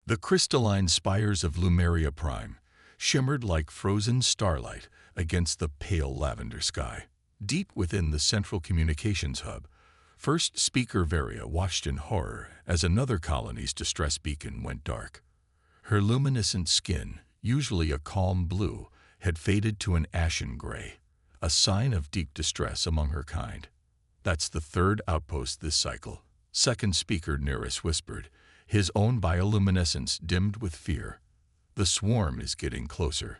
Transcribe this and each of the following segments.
The crystalline spires of Lumeria Prime shimmered like frozen starlight against the pale lavender sky. Deep within the central communications hub, First Speaker Varia watched in horror as another colony's distress beacon went dark. Her luminescent skin, usually a calm blue, had faded to an ashen gray, a sign of deep distress among her kind. "That's the third outpost this cycle," Second Speaker Neris whispered, his own bioluminescence dimmed with fear. "The swarm is getting closer."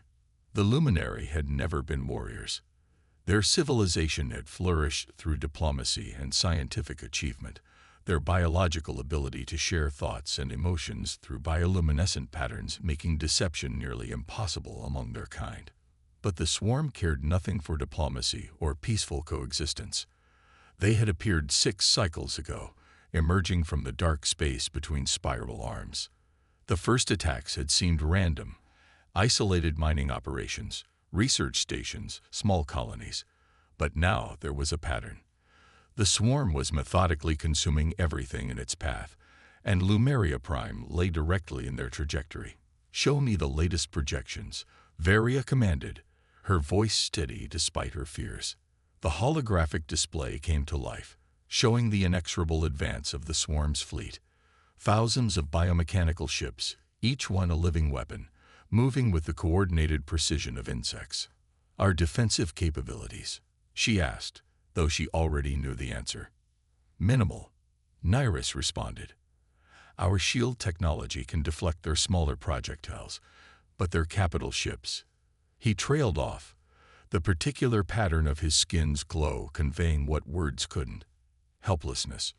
The luminary had never been warriors. Their civilization had flourished through diplomacy and scientific achievement, their biological ability to share thoughts and emotions through bioluminescent patterns making deception nearly impossible among their kind. But the swarm cared nothing for diplomacy or peaceful coexistence. They had appeared 6 cycles ago, emerging from the dark space between spiral arms. The first attacks had seemed random, isolated mining operations, research stations, small colonies. But now there was a pattern. The swarm was methodically consuming everything in its path, and Lumeria Prime lay directly in their trajectory. "Show me the latest projections," Varia commanded, her voice steady despite her fears. The holographic display came to life, showing the inexorable advance of the swarm's fleet. Thousands of biomechanical ships, each one a living weapon, moving with the coordinated precision of insects. "Our defensive capabilities?" she asked, though she already knew the answer. "Minimal," Neris responded. "Our shield technology can deflect their smaller projectiles, but their capital ships." He trailed off, the particular pattern of his skin's glow conveying what words couldn't. Helplessness.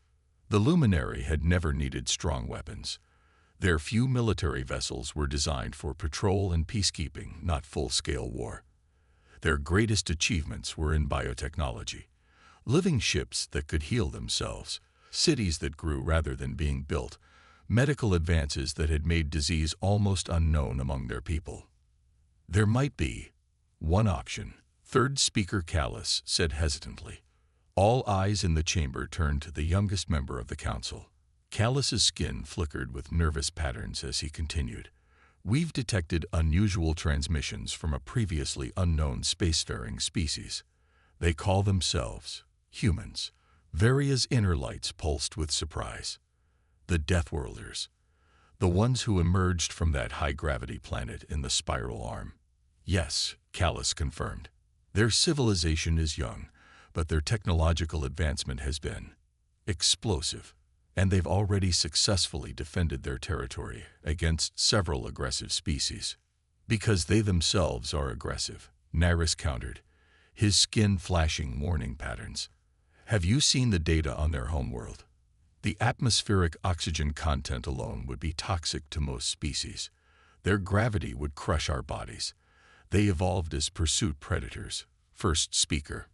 The luminary had never needed strong weapons. Their few military vessels were designed for patrol and peacekeeping, not full-scale war. Their greatest achievements were in biotechnology. Living ships that could heal themselves, cities that grew rather than being built, medical advances that had made disease almost unknown among their people. "There might be one option," Third Speaker Callus said hesitantly. All eyes in the chamber turned to the youngest member of the council. Callus's skin flickered with nervous patterns as he continued. "We've detected unusual transmissions from a previously unknown spacefaring species. They call themselves humans." Varia's inner lights pulsed with surprise. "The Deathworlders. The ones who emerged from that high-gravity planet in the spiral arm." "Yes," Callus confirmed. "Their civilization is young, but their technological advancement has been explosive, and they've already successfully defended their territory against several aggressive species." "Because they themselves are aggressive," Neris countered, his skin flashing warning patterns. "Have you seen the data on their homeworld? The atmospheric oxygen content alone would be toxic to most species. Their gravity would crush our bodies. They evolved as pursuit predators." First Speaker.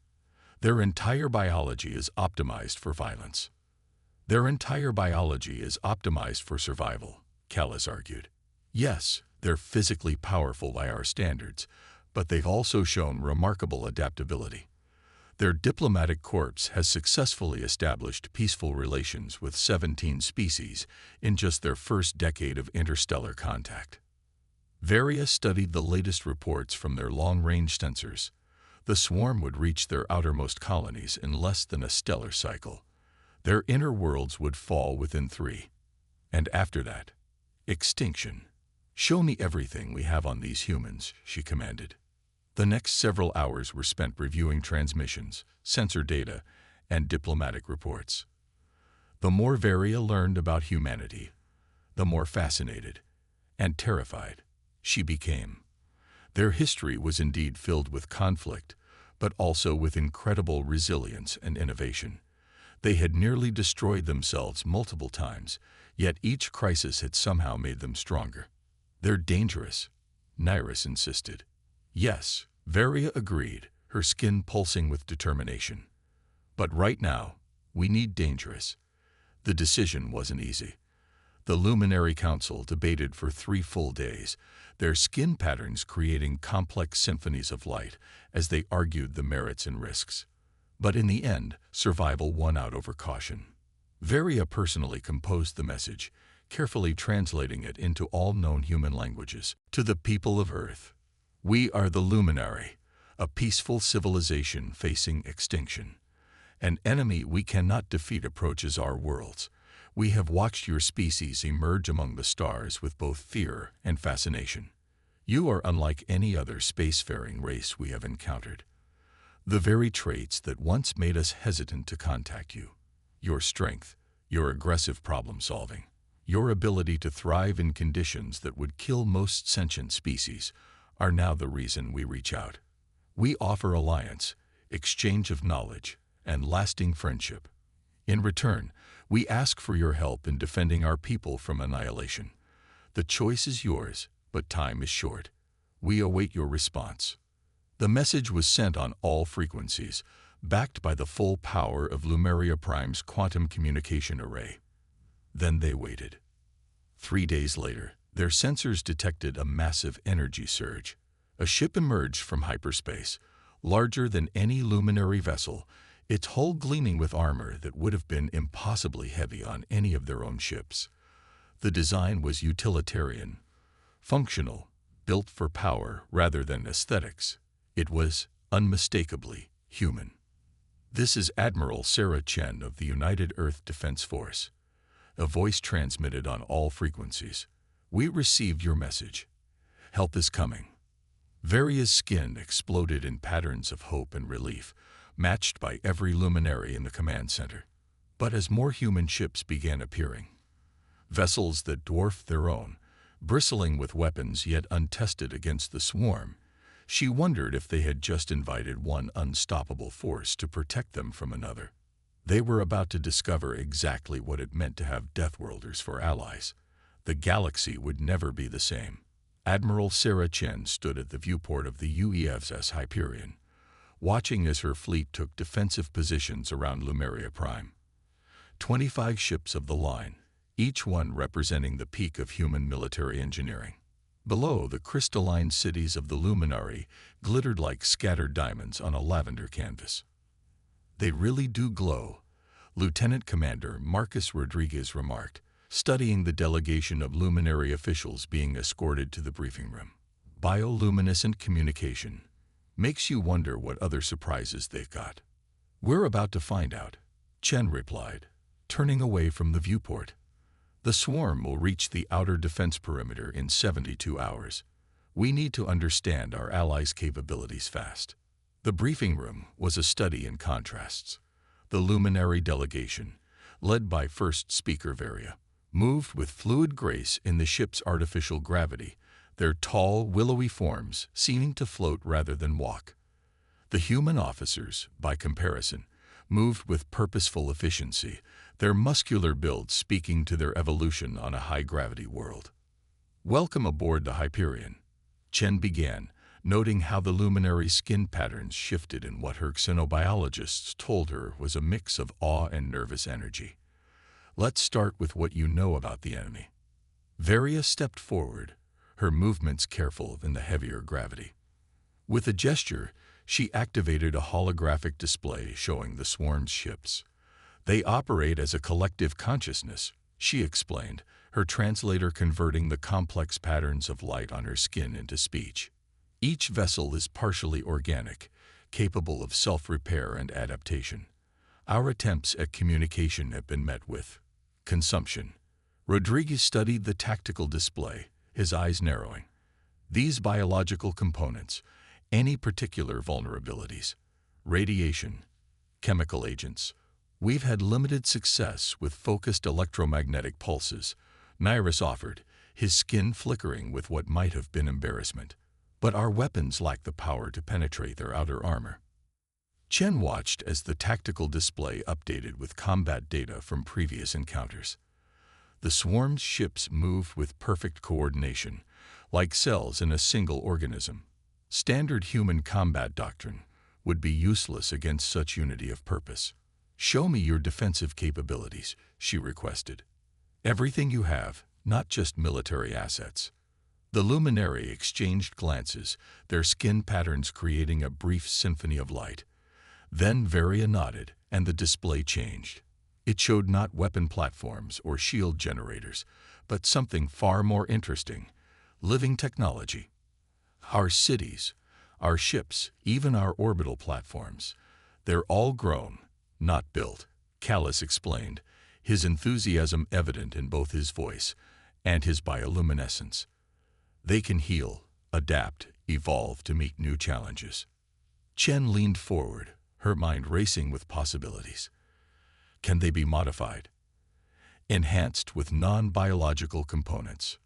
"Their entire biology is optimized for violence." "Their entire biology is optimized for survival," Callus argued. "Yes, they're physically powerful by our standards, but they've also shown remarkable adaptability. Their diplomatic corps has successfully established peaceful relations with 17 species in just their first decade of interstellar contact." Varia studied the latest reports from their long-range sensors. The swarm would reach their outermost colonies in less than a stellar cycle. Their inner worlds would fall within 3. And after that, extinction. "Show me everything we have on these humans," she commanded. The next several hours were spent reviewing transmissions, sensor data, and diplomatic reports. The more Varia learned about humanity, the more fascinated and terrified she became. Their history was indeed filled with conflict, but also with incredible resilience and innovation. They had nearly destroyed themselves multiple times, yet each crisis had somehow made them stronger. "They're dangerous," Neris insisted. "Yes," Varia agreed, her skin pulsing with determination. "But right now, we need dangerous." The decision wasn't easy. The Luminary Council debated for 3 full days, their skin patterns creating complex symphonies of light as they argued the merits and risks. But in the end, survival won out over caution. Varia personally composed the message, carefully translating it into all known human languages. To the people of Earth, we are the Luminary, a peaceful civilization facing extinction. An enemy we cannot defeat approaches our worlds. We have watched your species emerge among the stars with both fear and fascination. You are unlike any other spacefaring race we have encountered. The very traits that once made us hesitant to contact you, your strength, your aggressive problem-solving, your ability to thrive in conditions that would kill most sentient species, are now the reason we reach out. We offer alliance, exchange of knowledge, and lasting friendship. In return, we ask for your help in defending our people from annihilation. The choice is yours, but time is short. We await your response. The message was sent on all frequencies, backed by the full power of Lumeria Prime's quantum communication array. Then they waited. 3 days later, their sensors detected a massive energy surge. A ship emerged from hyperspace, larger than any luminary vessel, its hull gleaming with armor that would have been impossibly heavy on any of their own ships. The design was utilitarian, functional, built for power rather than aesthetics. It was unmistakably human. This is Admiral Sarah Chen of the United Earth Defense Force. A voice transmitted on all frequencies. We received your message. Help is coming. Varia's skin exploded in patterns of hope and relief, matched by every luminary in the command center. But as more human ships began appearing, vessels that dwarfed their own, bristling with weapons yet untested against the swarm, she wondered if they had just invited one unstoppable force to protect them from another. They were about to discover exactly what it meant to have Deathworlders for allies. The galaxy would never be the same. Admiral Sarah Chen stood at the viewport of the UEF's Hyperion, watching as her fleet took defensive positions around Lumeria Prime. 25 ships of the line, each one representing the peak of human military engineering. Below, the crystalline cities of the Luminary glittered like scattered diamonds on a lavender canvas. They really do glow, Lieutenant Commander Marcus Rodriguez remarked, studying the delegation of luminary officials being escorted to the briefing room. Bioluminescent communication. Makes you wonder what other surprises they've got. We're about to find out, Chen replied, turning away from the viewport. The swarm will reach the outer defense perimeter in 72 hours. We need to understand our allies' capabilities fast. The briefing room was a study in contrasts. The luminary delegation, led by first speaker Varia, moved with fluid grace in the ship's artificial gravity, their tall, willowy forms seeming to float rather than walk. The human officers, by comparison, moved with purposeful efficiency, their muscular build speaking to their evolution on a high-gravity world. Welcome aboard the Hyperion, Chen began, noting how the luminary's skin patterns shifted in what her xenobiologists told her was a mix of awe and nervous energy. Let's start with what you know about the enemy. Varia stepped forward, her movements careful in the heavier gravity. With a gesture, she activated a holographic display showing the swarm's ships. They operate as a collective consciousness, she explained, her translator converting the complex patterns of light on her skin into speech. Each vessel is partially organic, capable of self-repair and adaptation. Our attempts at communication have been met with consumption. Rodriguez studied the tactical display, his eyes narrowing. These biological components, any particular vulnerabilities, radiation, chemical agents. We've had limited success with focused electromagnetic pulses, Nyrus offered, his skin flickering with what might have been embarrassment. But our weapons lack the power to penetrate their outer armor. Chen watched as the tactical display updated with combat data from previous encounters. The swarm's ships moved with perfect coordination, like cells in a single organism. Standard human combat doctrine would be useless against such unity of purpose. Show me your defensive capabilities, she requested. Everything you have, not just military assets. The luminary exchanged glances, their skin patterns creating a brief symphony of light. Then Varia nodded, and the display changed. It showed not weapon platforms or shield generators, but something far more interesting: living technology. Our cities, our ships, even our orbital platforms, they're all grown, not built, Callis explained, his enthusiasm evident in both his voice and his bioluminescence. They can heal, adapt, evolve to meet new challenges. Chen leaned forward, her mind racing with possibilities. Can they be modified? Enhanced with non-biological components?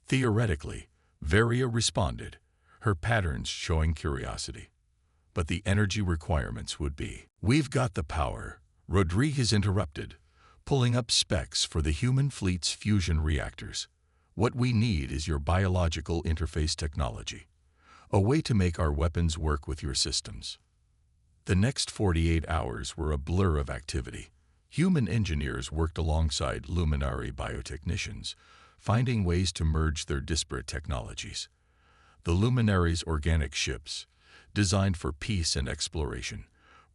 Theoretically, Varia responded, her patterns showing curiosity. But the energy requirements would be. We've got the power, Rodriguez interrupted, pulling up specs for the human fleet's fusion reactors. What we need is your biological interface technology, a way to make our weapons work with your systems. The next 48 hours were a blur of activity. Human engineers worked alongside luminary biotechnicians, finding ways to merge their disparate technologies. The luminaries' organic ships, designed for peace and exploration,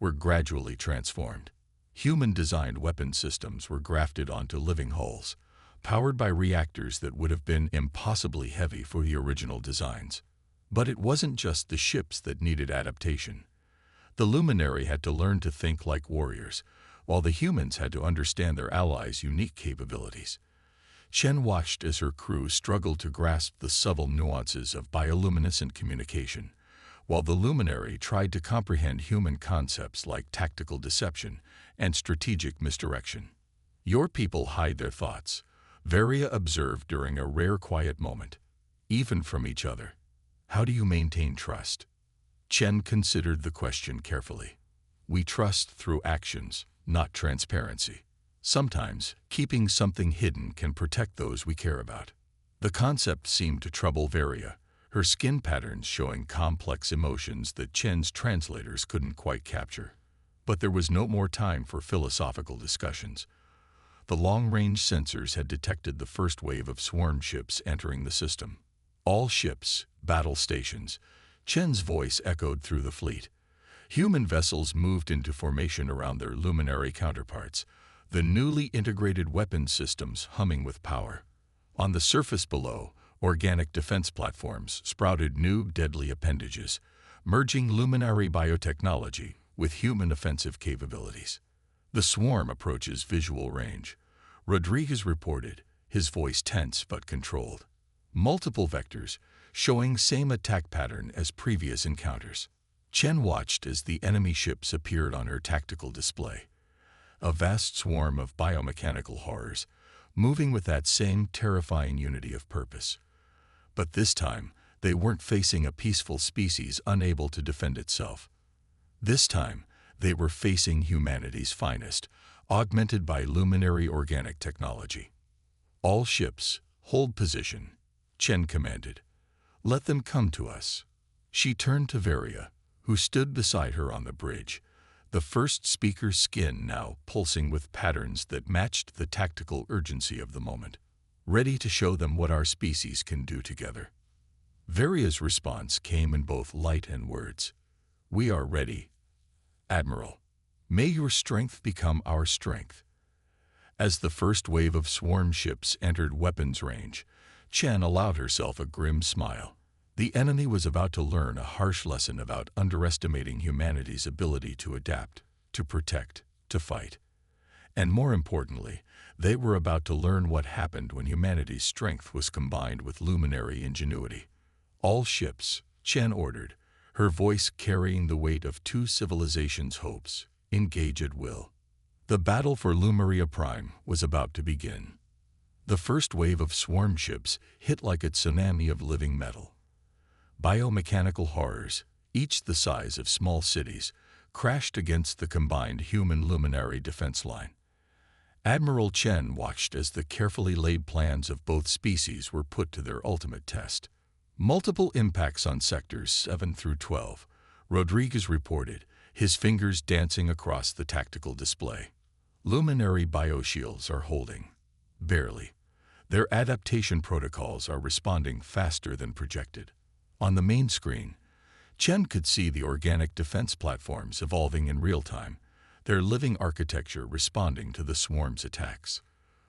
were gradually transformed. Human-designed weapon systems were grafted onto living hulls, powered by reactors that would have been impossibly heavy for the original designs. But it wasn't just the ships that needed adaptation. The luminary had to learn to think like warriors, while the humans had to understand their allies' unique capabilities. Chen watched as her crew struggled to grasp the subtle nuances of bioluminescent communication, while the luminary tried to comprehend human concepts like tactical deception and strategic misdirection. Your people hide their thoughts, Varia observed during a rare quiet moment, even from each other. How do you maintain trust? Chen considered the question carefully. We trust through actions, not transparency. Sometimes, keeping something hidden can protect those we care about. The concept seemed to trouble Varia, her skin patterns showing complex emotions that Chen's translators couldn't quite capture. But there was no more time for philosophical discussions. The long-range sensors had detected the first wave of swarm ships entering the system. All ships, battle stations. Chen's voice echoed through the fleet. Human vessels moved into formation around their luminary counterparts, the newly integrated weapon systems humming with power. On the surface below, organic defense platforms sprouted new deadly appendages, merging luminary biotechnology with human offensive capabilities. The swarm approaches visual range, Rodriguez reported, his voice tense but controlled. Multiple vectors, showing same attack pattern as previous encounters. Chen watched as the enemy ships appeared on her tactical display. A vast swarm of biomechanical horrors, moving with that same terrifying unity of purpose. But this time, they weren't facing a peaceful species unable to defend itself. This time, they were facing humanity's finest, augmented by luminary organic technology. All ships, hold position, Chen commanded. Let them come to us. She turned to Varia, who stood beside her on the bridge, the first speaker's skin now pulsing with patterns that matched the tactical urgency of the moment. Ready to show them what our species can do together. Varia's response came in both light and words. We are ready, Admiral. May your strength become our strength. As the first wave of swarm ships entered weapons range, Chen allowed herself a grim smile. The enemy was about to learn a harsh lesson about underestimating humanity's ability to adapt, to protect, to fight. And more importantly, they were about to learn what happened when humanity's strength was combined with luminary ingenuity. All ships, Chen ordered, her voice carrying the weight of two civilizations' hopes, engage at will. The battle for Lumeria Prime was about to begin. The first wave of swarm ships hit like a tsunami of living metal. Biomechanical horrors, each the size of small cities, crashed against the combined human luminary defense line. Admiral Chen watched as the carefully laid plans of both species were put to their ultimate test. Multiple impacts on sectors 7 through 12, Rodriguez reported, his fingers dancing across the tactical display. Luminary bioshields are holding. Barely. Their adaptation protocols are responding faster than projected. On the main screen, Chen could see the organic defense platforms evolving in real time, their living architecture responding to the swarm's attacks.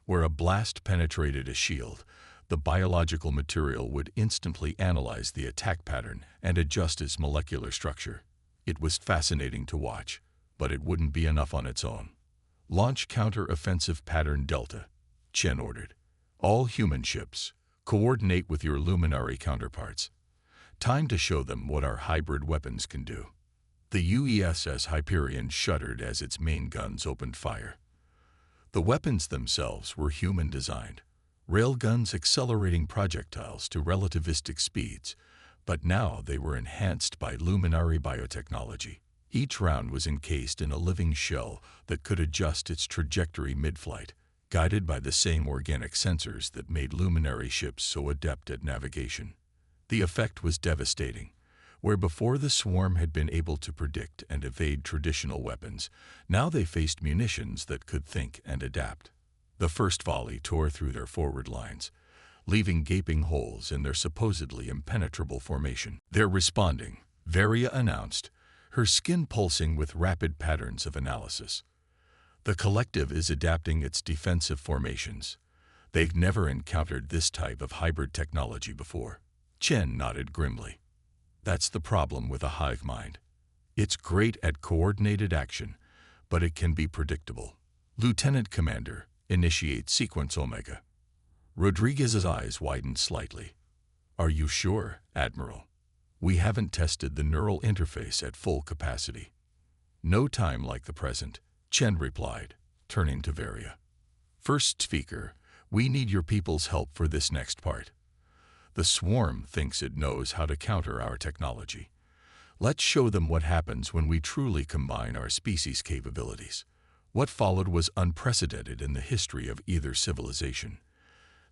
Where a blast penetrated a shield, the biological material would instantly analyze the attack pattern and adjust its molecular structure. It was fascinating to watch, but it wouldn't be enough on its own. Launch counter-offensive pattern Delta, Chen ordered. All human ships, coordinate with your luminary counterparts. Time to show them what our hybrid weapons can do. The UESS Hyperion shuddered as its main guns opened fire. The weapons themselves were human-designed, railguns accelerating projectiles to relativistic speeds, but now they were enhanced by luminary biotechnology. Each round was encased in a living shell that could adjust its trajectory mid-flight, guided by the same organic sensors that made luminary ships so adept at navigation. The effect was devastating. Where before the swarm had been able to predict and evade traditional weapons, now they faced munitions that could think and adapt. The first volley tore through their forward lines, leaving gaping holes in their supposedly impenetrable formation. "They're responding," Varia announced, her skin pulsing with rapid patterns of analysis. "The collective is adapting its defensive formations. They've never encountered this type of hybrid technology before." Chen nodded grimly. "That's the problem with a hive mind. It's great at coordinated action, but it can be predictable." "Lieutenant Commander, initiate sequence Omega." Rodriguez's eyes widened slightly. "Are you sure, Admiral? We haven't tested the neural interface at full capacity." "No time like the present," Chen replied, turning to Varia. "First speaker, we need your people's help for this next part. The swarm thinks it knows how to counter our technology. Let's show them what happens when we truly combine our species' capabilities." What followed was unprecedented in the history of either civilization.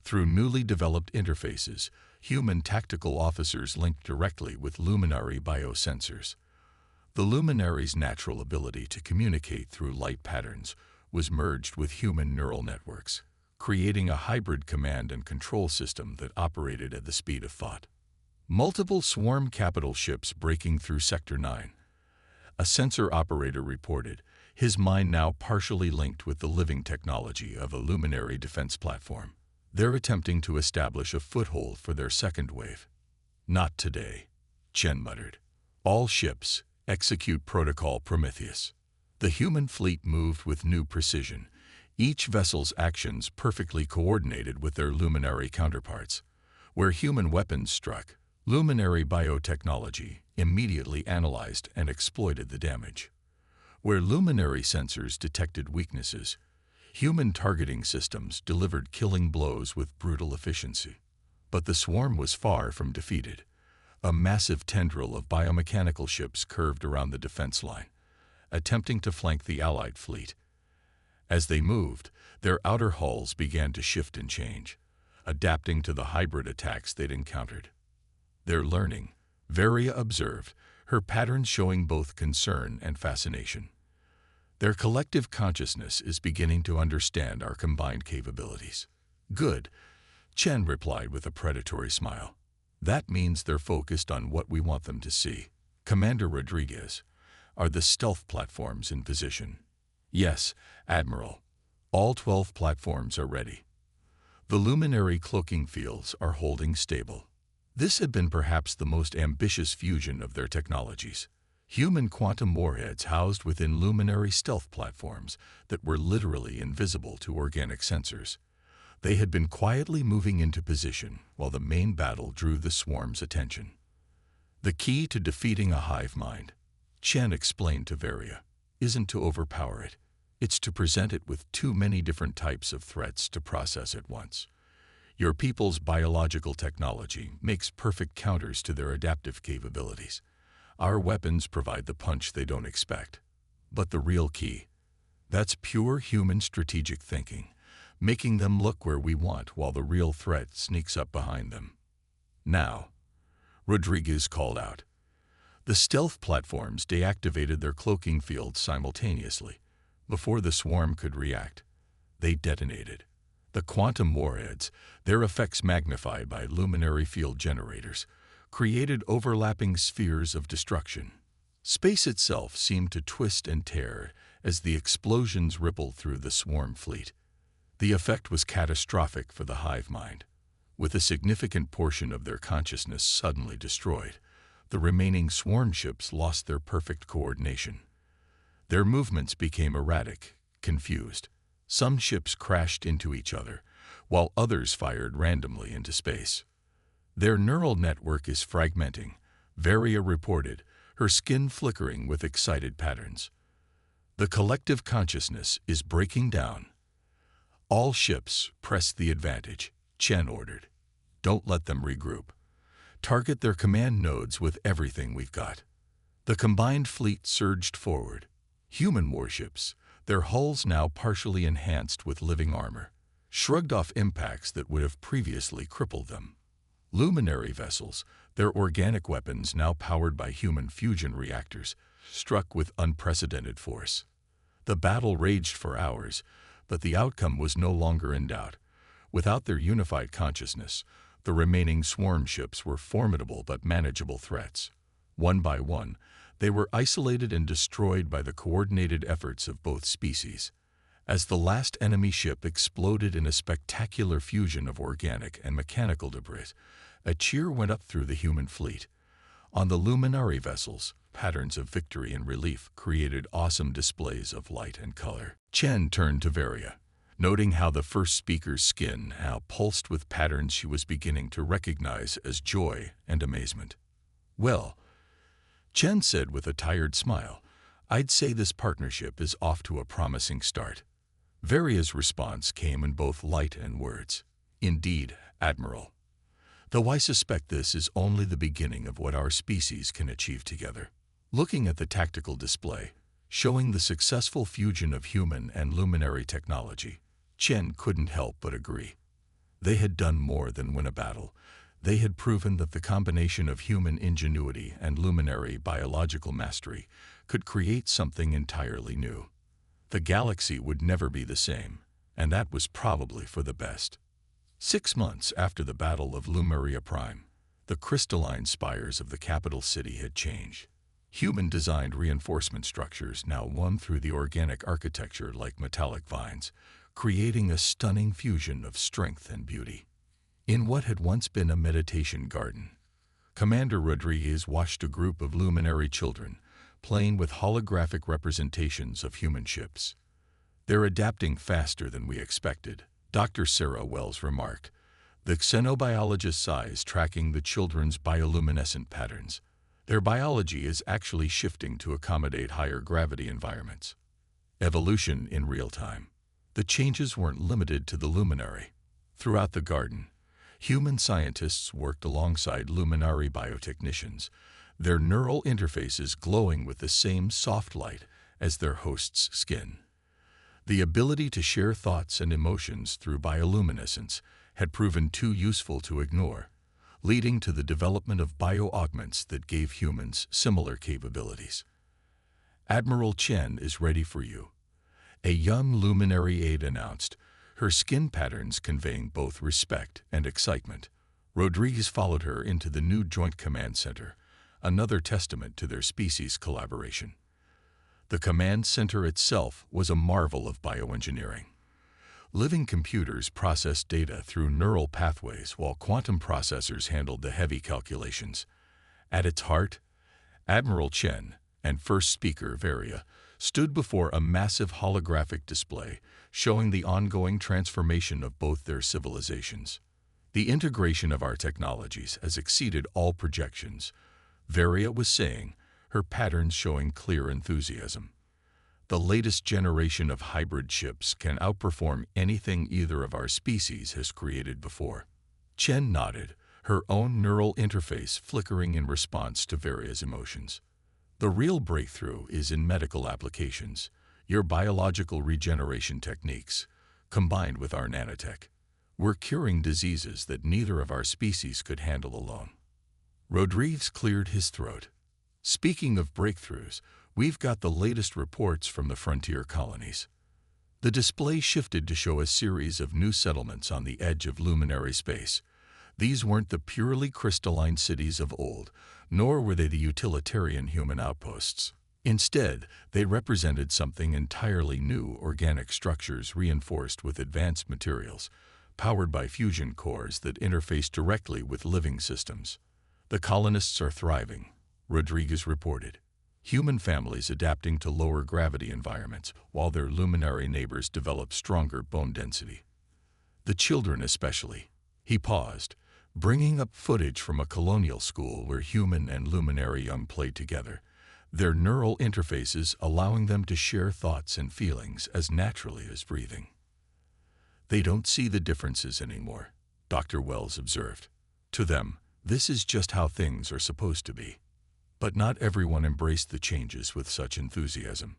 Through newly developed interfaces, human tactical officers linked directly with luminary biosensors. The luminary's natural ability to communicate through light patterns was merged with human neural networks, creating a hybrid command and control system that operated at the speed of thought. Multiple swarm capital ships breaking through Sector 9. A sensor operator reported, his mind now partially linked with the living technology of a luminary defense platform. "They're attempting to establish a foothold for their second wave." "Not today," Chen muttered. "All ships, execute Protocol Prometheus." The human fleet moved with new precision, each vessel's actions perfectly coordinated with their luminary counterparts. Where human weapons struck, luminary biotechnology immediately analyzed and exploited the damage. Where luminary sensors detected weaknesses, human targeting systems delivered killing blows with brutal efficiency. But the swarm was far from defeated. A massive tendril of biomechanical ships curved around the defense line, attempting to flank the Allied fleet. As they moved, their outer hulls began to shift and change, adapting to the hybrid attacks they'd encountered. "They're learning," Varia observed, her patterns showing both concern and fascination. "Their collective consciousness is beginning to understand our combined capabilities." "Good," Chen replied with a predatory smile. "That means they're focused on what we want them to see." "Commander Rodriguez, are the stealth platforms in position?" "Yes, Admiral. All 12 platforms are ready. The luminary cloaking fields are holding stable." This had been perhaps the most ambitious fusion of their technologies. Human quantum warheads housed within luminary stealth platforms that were literally invisible to organic sensors. They had been quietly moving into position while the main battle drew the swarm's attention. "The key to defeating a hive mind," Chen explained to Varia, "isn't to overpower it. It's to present it with too many different types of threats to process at once. Your people's biological technology makes perfect counters to their adaptive capabilities. Our weapons provide the punch they don't expect. But the real key, that's pure human strategic thinking, making them look where we want while the real threat sneaks up behind them." "Now," Rodriguez called out. The stealth platforms deactivated their cloaking fields simultaneously. Before the swarm could react, they detonated. The quantum warheads, their effects magnified by luminary field generators, created overlapping spheres of destruction. Space itself seemed to twist and tear as the explosions rippled through the swarm fleet. The effect was catastrophic for the hive mind. With a significant portion of their consciousness suddenly destroyed, the remaining sworn ships lost their perfect coordination. Their movements became erratic, confused. Some ships crashed into each other, while others fired randomly into space. Their neural network is fragmenting, Varia reported, her skin flickering with excited patterns. The collective consciousness is breaking down. All ships press the advantage, Chen ordered. Don't let them regroup. Target their command nodes with everything we've got. The combined fleet surged forward. Human warships, their hulls now partially enhanced with living armor, shrugged off impacts that would have previously crippled them. Luminary vessels, their organic weapons now powered by human fusion reactors, struck with unprecedented force. The battle raged for hours, but the outcome was no longer in doubt. Without their unified consciousness, the remaining swarm ships were formidable but manageable threats. One by one, they were isolated and destroyed by the coordinated efforts of both species. As the last enemy ship exploded in a spectacular fusion of organic and mechanical debris, a cheer went up through the human fleet. On the luminary vessels, patterns of victory and relief created awesome displays of light and color. Chen turned to Varia, noting how the first speaker's skin now pulsed with patterns she was beginning to recognize as joy and amazement. "Well," Chen said with a tired smile, "I'd say this partnership is off to a promising start." Varia's response came in both light and words. "Indeed, Admiral. Though I suspect this is only the beginning of what our species can achieve together." Looking at the tactical display, showing the successful fusion of human and luminary technology, Chen couldn't help but agree. They had done more than win a battle. They had proven that the combination of human ingenuity and luminary biological mastery could create something entirely new. The galaxy would never be the same, and that was probably for the best. 6 months after the Battle of Lumeria Prime, the crystalline spires of the capital city had changed. Human-designed reinforcement structures now won through the organic architecture like metallic vines, creating a stunning fusion of strength and beauty. In what had once been a meditation garden, Commander Rodriguez watched a group of luminary children playing with holographic representations of human ships. "They're adapting faster than we expected," Dr. Sarah Wells remarked. The xenobiologist sighs, tracking the children's bioluminescent patterns. Their biology is actually shifting to accommodate higher gravity environments. Evolution in real time. The changes weren't limited to the luminary. Throughout the garden, human scientists worked alongside luminary biotechnicians, their neural interfaces glowing with the same soft light as their host's skin. The ability to share thoughts and emotions through bioluminescence had proven too useful to ignore, leading to the development of bio-augments that gave humans similar capabilities. "Admiral Chen is ready for you," a young luminary aide announced, her skin patterns conveying both respect and excitement. Rodriguez followed her into the new Joint Command Center, another testament to their species' collaboration. The command center itself was a marvel of bioengineering. Living computers processed data through neural pathways while quantum processors handled the heavy calculations. At its heart, Admiral Chen and first speaker Varia stood before a massive holographic display showing the ongoing transformation of both their civilizations. "The integration of our technologies has exceeded all projections," Varia was saying, her patterns showing clear enthusiasm. "The latest generation of hybrid ships can outperform anything either of our species has created before." Chen nodded, her own neural interface flickering in response to Varia's emotions. "The real breakthrough is in medical applications, your biological regeneration techniques, combined with our nanotech. We're curing diseases that neither of our species could handle alone." Rodriguez cleared his throat. "Speaking of breakthroughs, we've got the latest reports from the frontier colonies." The display shifted to show a series of new settlements on the edge of luminary space. These weren't the purely crystalline cities of old, nor were they the utilitarian human outposts. Instead, they represented something entirely new: organic structures reinforced with advanced materials, powered by fusion cores that interface directly with living systems. The colonists are thriving, Rodriguez reported. Human families adapting to lower gravity environments, while their luminary neighbors develop stronger bone density. The children especially. He paused, bringing up footage from a colonial school where human and luminary young played together, their neural interfaces allowing them to share thoughts and feelings as naturally as breathing. They don't see the differences anymore, Dr. Wells observed. To them, this is just how things are supposed to be. But not everyone embraced the changes with such enthusiasm.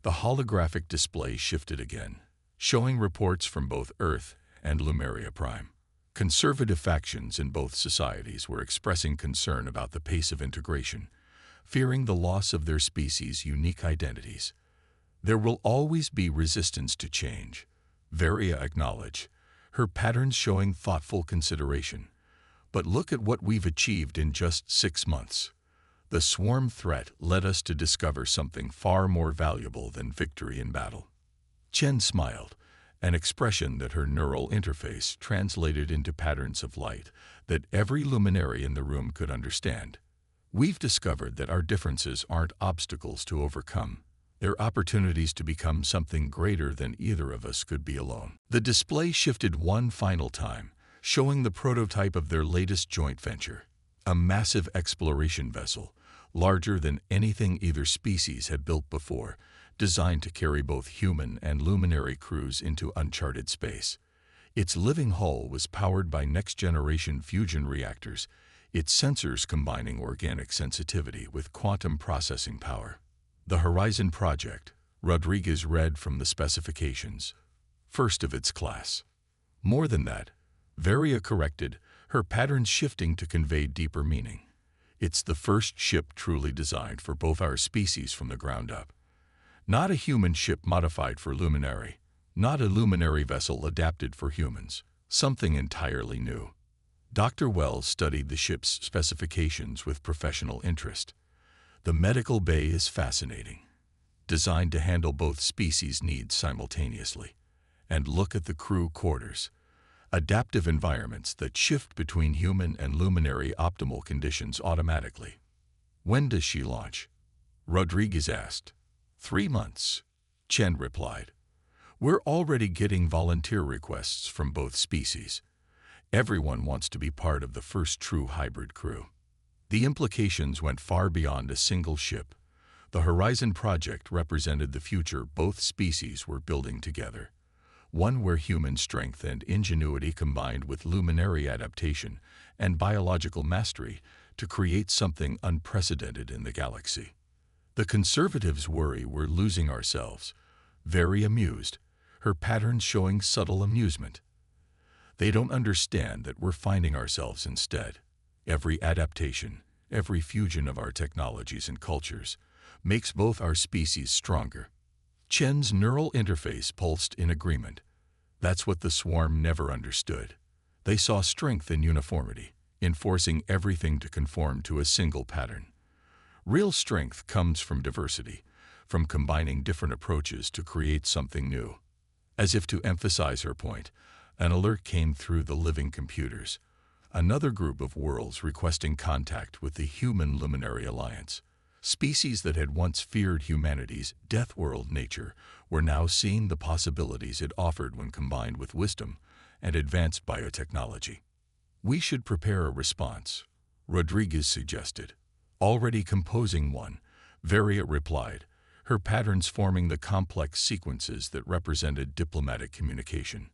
The holographic display shifted again, showing reports from both Earth and Lemuria Prime. Conservative factions in both societies were expressing concern about the pace of integration, fearing the loss of their species' unique identities. There will always be resistance to change, Varia acknowledged, her patterns showing thoughtful consideration. But look at what we've achieved in just 6 months. The swarm threat led us to discover something far more valuable than victory in battle. Chen smiled, an expression that her neural interface translated into patterns of light that every luminary in the room could understand. We've discovered that our differences aren't obstacles to overcome. They're opportunities to become something greater than either of us could be alone. The display shifted one final time, showing the prototype of their latest joint venture, a massive exploration vessel, larger than anything either species had built before, designed to carry both human and luminary crews into uncharted space. Its living hull was powered by next-generation fusion reactors, its sensors combining organic sensitivity with quantum processing power. The Horizon Project, Rodriguez read from the specifications, first of its class. More than that, Varia corrected, her patterns shifting to convey deeper meaning. It's the first ship truly designed for both our species from the ground up. Not a human ship modified for luminary, not a luminary vessel adapted for humans, something entirely new. Dr. Wells studied the ship's specifications with professional interest. The medical bay is fascinating, designed to handle both species' needs simultaneously. And look at the crew quarters. Adaptive environments that shift between human and luminary optimal conditions automatically. When does she launch? Rodriguez asked. 3 months, Chen replied. We're already getting volunteer requests from both species. Everyone wants to be part of the first true hybrid crew. The implications went far beyond a single ship. The Horizon Project represented the future both species were building together. One where human strength and ingenuity combined with luminary adaptation and biological mastery to create something unprecedented in the galaxy. The conservatives worry we're losing ourselves, very amused, her patterns showing subtle amusement. They don't understand that we're finding ourselves instead. Every adaptation, every fusion of our technologies and cultures makes both our species stronger. Chen's neural interface pulsed in agreement. That's what the swarm never understood. They saw strength in uniformity, in forcing everything to conform to a single pattern. Real strength comes from diversity, from combining different approaches to create something new. As if to emphasize her point, an alert came through the living computers. Another group of worlds requesting contact with the Human Luminary Alliance. Species that had once feared humanity's deathworld nature were now seeing the possibilities it offered when combined with wisdom and advanced biotechnology. We should prepare a response, Rodriguez suggested. Already composing one, Varia replied, her patterns forming the complex sequences that represented diplomatic communication.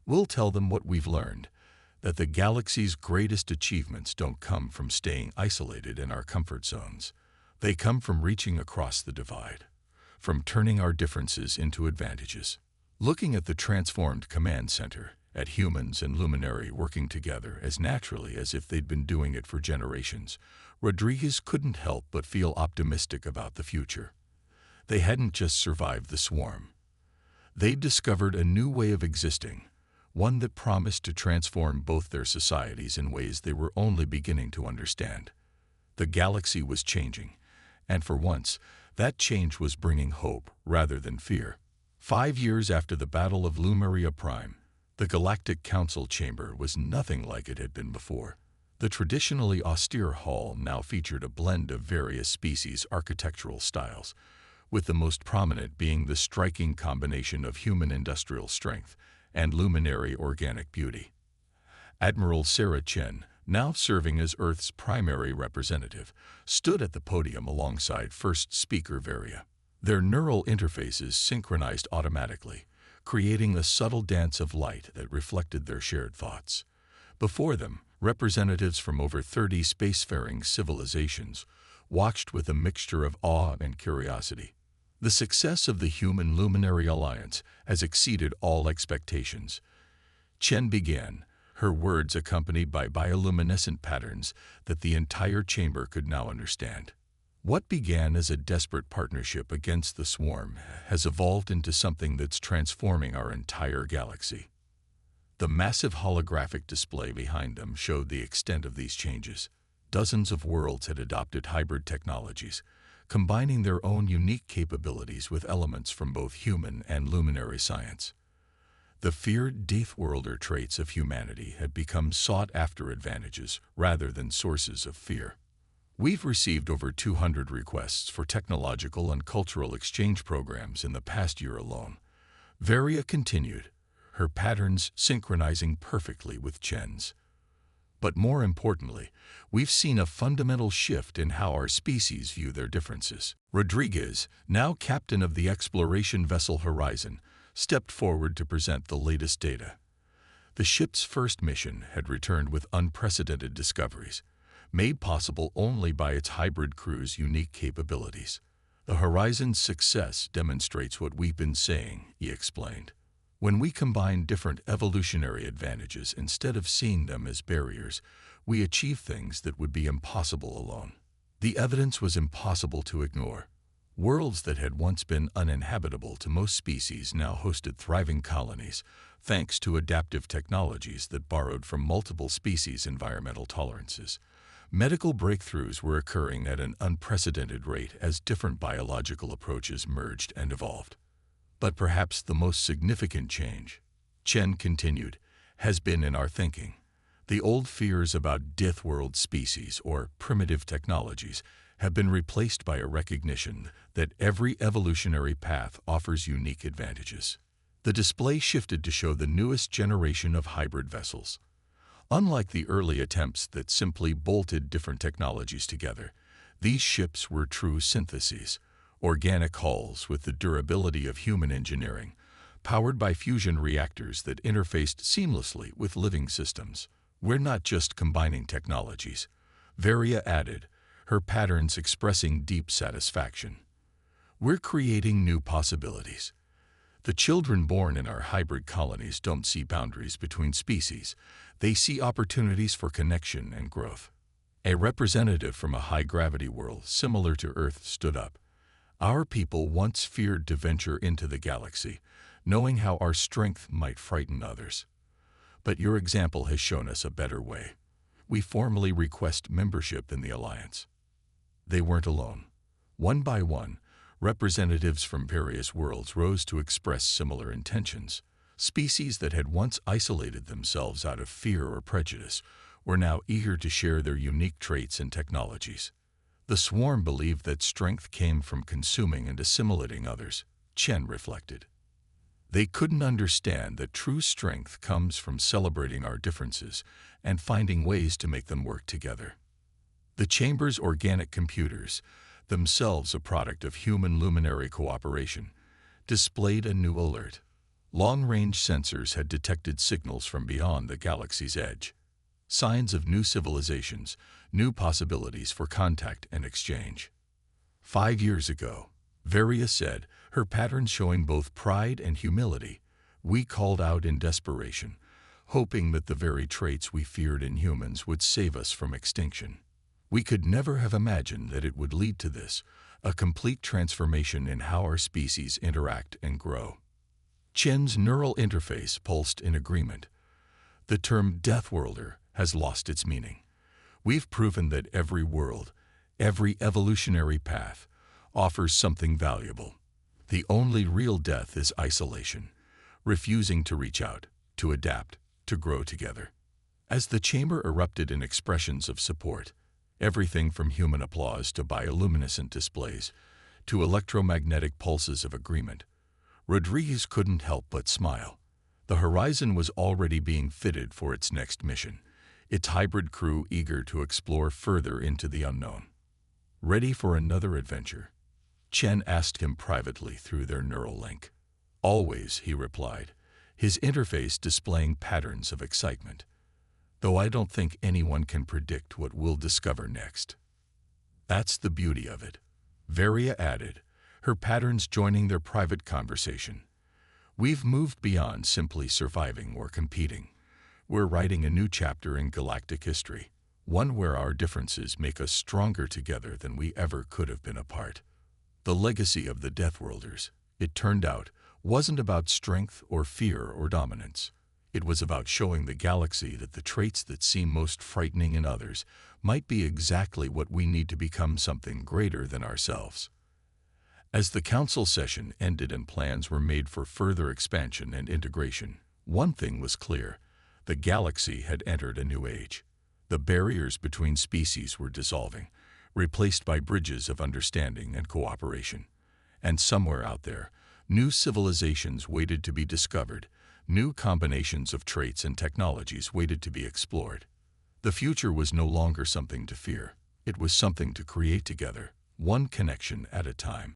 We'll tell them what we've learned, that the galaxy's greatest achievements don't come from staying isolated in our comfort zones. They come from reaching across the divide, from turning our differences into advantages. Looking at the transformed command center, at humans and luminary working together as naturally as if they'd been doing it for generations, Rodriguez couldn't help but feel optimistic about the future. They hadn't just survived the swarm. They'd discovered a new way of existing, one that promised to transform both their societies in ways they were only beginning to understand. The galaxy was changing, And for once, that change was bringing hope rather than fear. 5 years after the Battle of Lemuria Prime, the Galactic Council chamber was nothing like it had been before. The traditionally austere hall now featured a blend of various species' architectural styles, with the most prominent being the striking combination of human industrial strength and luminary organic beauty. Admiral Sarah Chen, now serving as Earth's primary representative, stood at the podium alongside First Speaker Varia. Their neural interfaces synchronized automatically, creating a subtle dance of light that reflected their shared thoughts. Before them, representatives from over 30 spacefaring civilizations watched with a mixture of awe and curiosity. The success of the Human Luminary Alliance has exceeded all expectations. Chen began, her words accompanied by bioluminescent patterns that the entire chamber could now understand. What began as a desperate partnership against the swarm has evolved into something that's transforming our entire galaxy. The massive holographic display behind them showed the extent of these changes. Dozens of worlds had adopted hybrid technologies, combining their own unique capabilities with elements from both human and luminary science. The feared Deathworlder traits of humanity had become sought-after advantages rather than sources of fear. We've received over 200 requests for technological and cultural exchange programs in the past year alone. Varia continued, her patterns synchronizing perfectly with Chen's. But more importantly, we've seen a fundamental shift in how our species view their differences. Rodriguez, now captain of the exploration vessel Horizon, stepped forward to present the latest data. The ship's first mission had returned with unprecedented discoveries, made possible only by its hybrid crew's unique capabilities. The Horizon's success demonstrates what we've been saying, he explained. When we combine different evolutionary advantages instead of seeing them as barriers, we achieve things that would be impossible alone. The evidence was impossible to ignore. Worlds that had once been uninhabitable to most species now hosted thriving colonies, thanks to adaptive technologies that borrowed from multiple species' environmental tolerances. Medical breakthroughs were occurring at an unprecedented rate as different biological approaches merged and evolved. But perhaps the most significant change, Chen continued, has been in our thinking. The old fears about Deathworld species or primitive technologies have been replaced by a recognition that every evolutionary path offers unique advantages. The display shifted to show the newest generation of hybrid vessels. Unlike the early attempts that simply bolted different technologies together, these ships were true syntheses, organic hulls with the durability of human engineering, powered by fusion reactors that interfaced seamlessly with living systems. We're not just combining technologies, Varia added, her patterns expressing deep satisfaction. We're creating new possibilities. The children born in our hybrid colonies don't see boundaries between species. They see opportunities for connection and growth. A representative from a high-gravity world similar to Earth stood up. Our people once feared to venture into the galaxy, knowing how our strength might frighten others. But your example has shown us a better way. We formally request membership in the Alliance. They weren't alone. One by one, representatives from various worlds rose to express similar intentions. Species that had once isolated themselves out of fear or prejudice were now eager to share their unique traits and technologies. The swarm believed that strength came from consuming and assimilating others, Chen reflected. They couldn't understand that true strength comes from celebrating our differences and finding ways to make them work together. The chamber's organic computers, themselves a product of human luminary cooperation, displayed a new alert. Long-range sensors had detected signals from beyond the galaxy's edge. Signs of new civilizations, new possibilities for contact and exchange. 5 years ago, Varia said, her patterns showing both pride and humility, we called out in desperation, hoping that the very traits we feared in humans would save us from extinction. We could never have imagined that it would lead to this, a complete transformation in how our species interact and grow. Chen's neural interface pulsed in agreement. The term Deathworlder has lost its meaning. We've proven that every world, Every evolutionary path offers something valuable. The only real death is isolation, refusing to reach out, to adapt, to grow together. As the chamber erupted in expressions of support, everything from human applause to bioluminescent displays, to electromagnetic pulses of agreement, Rodriguez couldn't help but smile. The Horizon was already being fitted for its next mission, its hybrid crew eager to explore further into the unknown. Ready for another adventure? Chen asked him privately through their neural link. Always, he replied, his interface displaying patterns of excitement. Though I don't think anyone can predict what we'll discover next. That's the beauty of it, Varia added, her patterns joining their private conversation. We've moved beyond simply surviving or competing. We're writing a new chapter in galactic history, one where our differences make us stronger together than we ever could have been apart. The legacy of the Deathworlders, it turned out, wasn't about strength or fear or dominance. It was about showing the galaxy that the traits that seem most frightening in others might be exactly what we need to become something greater than ourselves. As the council session ended and plans were made for further expansion and integration, one thing was clear: the galaxy had entered a new age. The barriers between species were dissolving, replaced by bridges of understanding and cooperation. And somewhere out there, new civilizations waited to be discovered, new combinations of traits and technologies waited to be explored. The future was no longer something to fear. It was something to create together, one connection at a time.